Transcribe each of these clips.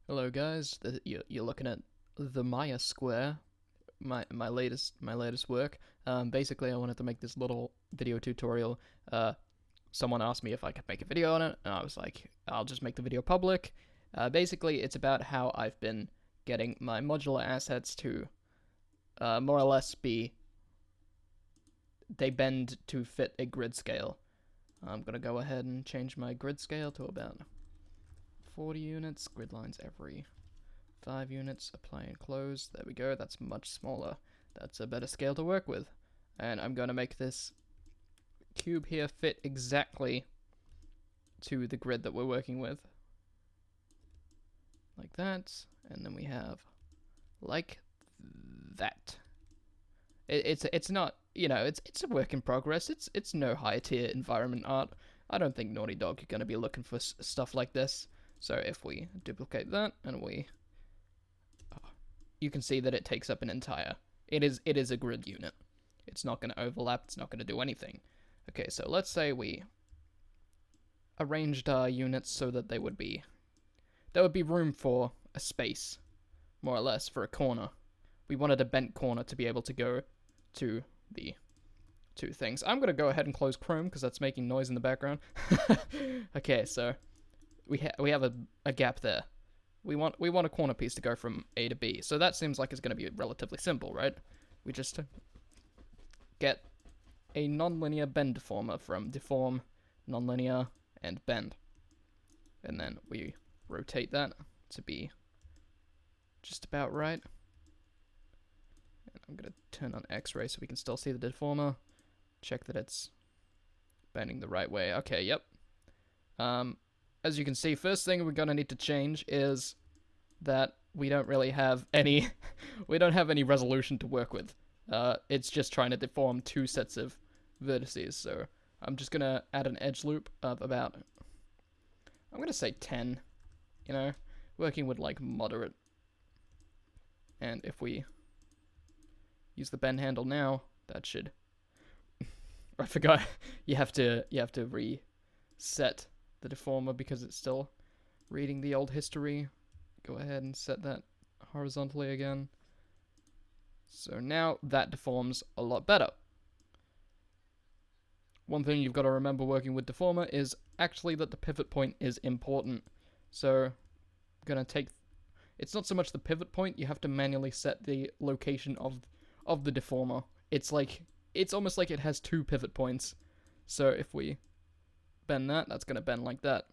Hello guys, you're looking at the Maya Square, my latest work. Basically, I wanted to make this little video tutorial. Someone asked me if I could make a video on it, and I was like, I'll just make the video public. Basically, it's about how I've been getting my modular assets to more or less they bend to fit a grid scale. I'm gonna go ahead and change my grid scale to about 40 units, grid lines every 5 units, apply and close. There we go, that's much smaller. That's a better scale to work with. And I'm going to make this cube here fit exactly to the grid that we're working with. Like that, and then we have like that. It's not, you know, it's a work in progress. It's no high tier environment art. I don't think Naughty Dog are going to be looking for stuff like this. So if we duplicate that and you can see that it takes up an entire, it is a grid unit. It's not going to overlap, it's not going to do anything. Okay, so let's say we arranged our units so that there would be room for a space, more or less, for a corner. We wanted a bent corner to be able to go to the two things. I'm going to go ahead and close Chrome because that's making noise in the background. Okay, so we have a gap there. We want a corner piece to go from A to B. So that seems like it's going to be relatively simple, right? We just get a nonlinear bend deformer from deform, nonlinear, and bend. And then we rotate that to be just about right. And I'm going to turn on X-ray so we can still see the deformer. Check that it's bending the right way. Okay, yep. As you can see, first thing we're going to need to change is that we don't really have any we don't have any resolution to work with. It's just trying to deform two sets of vertices. So I'm just going to add an edge loop of about, I'm going to say 10, you know, working with like moderate. And if we use the bend handle now, that should I forgot you have to reset the deformer because it's still reading the old history. Go ahead and set that horizontally again. So now that deforms a lot better. One thing you've got to remember working with deformer is actually that the pivot point is important. So I'm gonna take, it's not so much the pivot point, you have to manually set the location of the deformer. It's almost like it has two pivot points. So if we bend that, that's going to bend like that.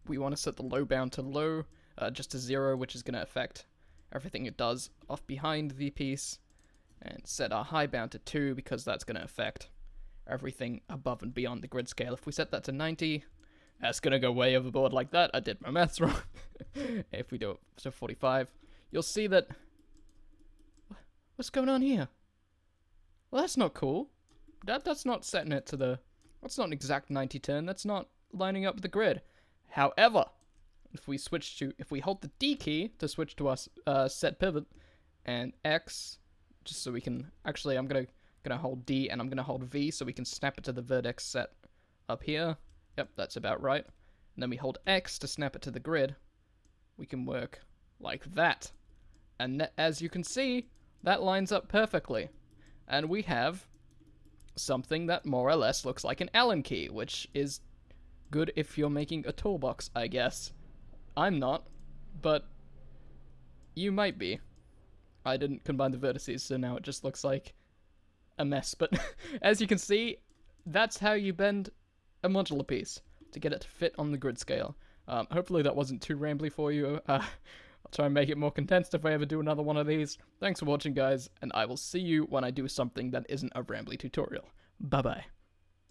We want to set the low bound to low, just to 0, which is going to affect everything it does off behind the piece. And set our high bound to 2, because that's going to affect everything above and beyond the grid scale. If we set that to 90, that's going to go way overboard like that. I did my maths wrong. If we do it to 45, you'll see that... What's going on here? Well, that's not cool. That's not setting it to the... That's not an exact 90 turn. That's not lining up the grid. However, if we hold the D key to switch to our set pivot, and X, just so we can... Actually, I'm gonna hold D and I'm gonna hold V so we can snap it to the vertex set up here. Yep, that's about right. And then we hold X to snap it to the grid. We can work like that. And as you can see, that lines up perfectly. And we have something that more or less looks like an Allen key, which is good if you're making a toolbox, I guess. I'm not, but you might be. I didn't combine the vertices, so now it just looks like a mess. But as you can see, that's how you bend a modular piece, to get it to fit on the grid scale. Hopefully that wasn't too rambly for you. I'll try and make it more condensed if I ever do another one of these. Thanks for watching, guys, and I will see you when I do something that isn't a rambly tutorial. Bye-bye.